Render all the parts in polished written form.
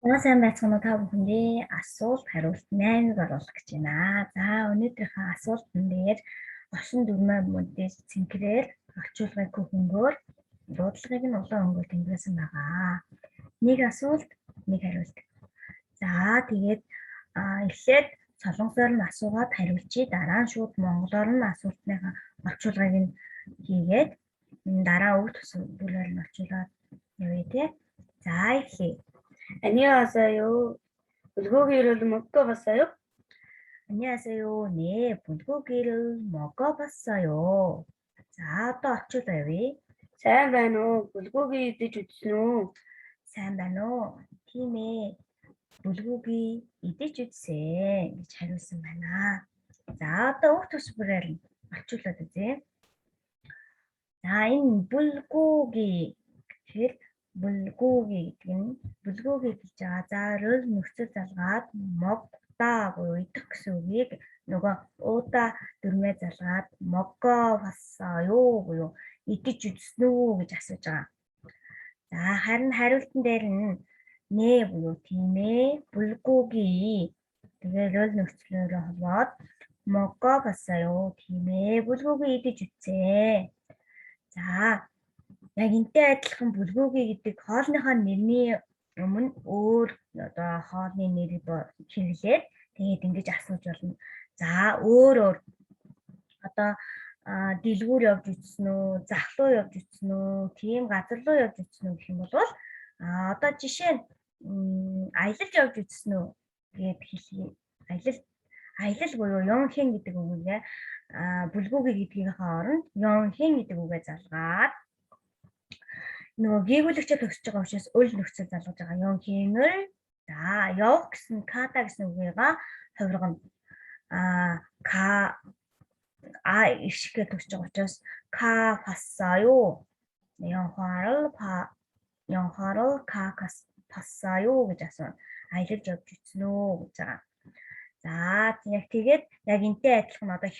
Сайн байцгаана уу та бүхэндээ асуулт хариулт 8-ыг оруулах гэж байна. За өнөөдрийнхөө асуултан дээр оршин дүрмээ модэж цэнхрээр орчуулгыг хөнгөөр дуудлагыг нь улаан өнгөөр тэмдэглэсэн байгаа. Нэг асуулт, нэг хариулт. За тэгээд эхлээд солонгосоор нь асуугаад хариулчий. Дараа нь шууд монголоор нь асуултныхаа орчуулгыг нь хийгээд дараа үг бүлгээр нь орчуулаад явъя тий. За эхлэе. 안녕하세요. 불고기를 먹어봤어요? 안녕하세요. 네, 불고기를 먹어봤어요. 자, 또 어쩌다요? сайн байна уу? 불고기 идэж үзсэн үү? сайн байна уу? Тийм ээ. 불고기 идэж үзсэн гэж хариулсан байна. За, одоо үг төсвөрөөр орчуулад үзье. За, энэ 불고기 гэхээр 불고기 гэдэг нь 불고기 гэж байгаа. За, рөл нөхцөл залгаад 먹다 буюу идэх гэсэн үгийг нөгөө уудаа дүрмээ залгаад 먹어봤어요 буюу идэж үзсэн үү гэж асууж байгаа. За, харин хариултан дээр нь нэ буюу тийм ээ 불고기 тэгээ рөл нөхцлөөрөө холбоод 먹어봤어요. Тийм ээ 불고기 идэж үзсэн. За, яг энтэй адилхан 불고기 гэдэг хоолныхоо нэрний өмнө өөр одоо хоолны нэрийг хэрэглээд тэгээд ингэж асууж болно. За өөр одоо дэлгүүр явж үзсэн үү, зах руу явж үзсэн үү, тийм газар руу явж үзсэн үү гэх юм бол одоо жишээ нь аялалд явж үзсэн үү гэд хэлье. Аялал буюу ёнхэн гэдэг үггээ 불고기 гэдгийнхээ оронд ёнхэн гэдэг үгээ залгаад нөгөө гээгүүлэгчээ төгсөж байгаа учраас өл нөхцөл залгаж байгаа ёнхэнэр за явах гэсэн ката гэсэн үгийгээ хувиргана. Ишгэ төгсөж байгаа учраас ка фассаё 영화를 가 봤어요 гэж асууна. Аялалд явж үзсэн үү гэж байгаа. За тэгээд яг энтэй адилхан одоо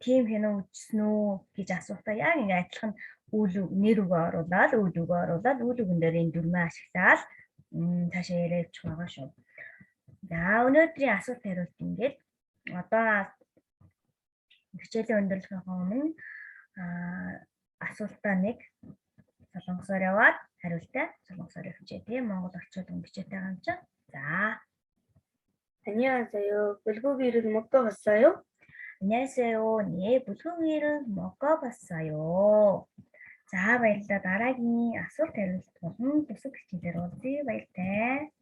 тийм хянаа үзсэн үү гэж асуухтаа яг ингэ адилхан нэр үгээ оруулаад үйл үгээ оруулаад үйл үгэн дээр энэ дүрмээ ашиглаад цаашаа яриад явчих байгаа шүү. За өнөөдрийн асуулт хариулт ингээд одоо хичээлийн өндөрлөхөөс өмнө асуултаа нэг солонгосоор яваад хариултаа солонгосоор хичээ тийм монгол орчуулгын бичээтэй байгаа юм чинь. За 안녕하세요. 불고기를 먹어봤어요? 안녕하세요. 네, 불고기를 먹어봤어요. За баярлалаа. Дараагийн асуулт хариулт болон бусад хичээлээр уулзъя. Баяртай.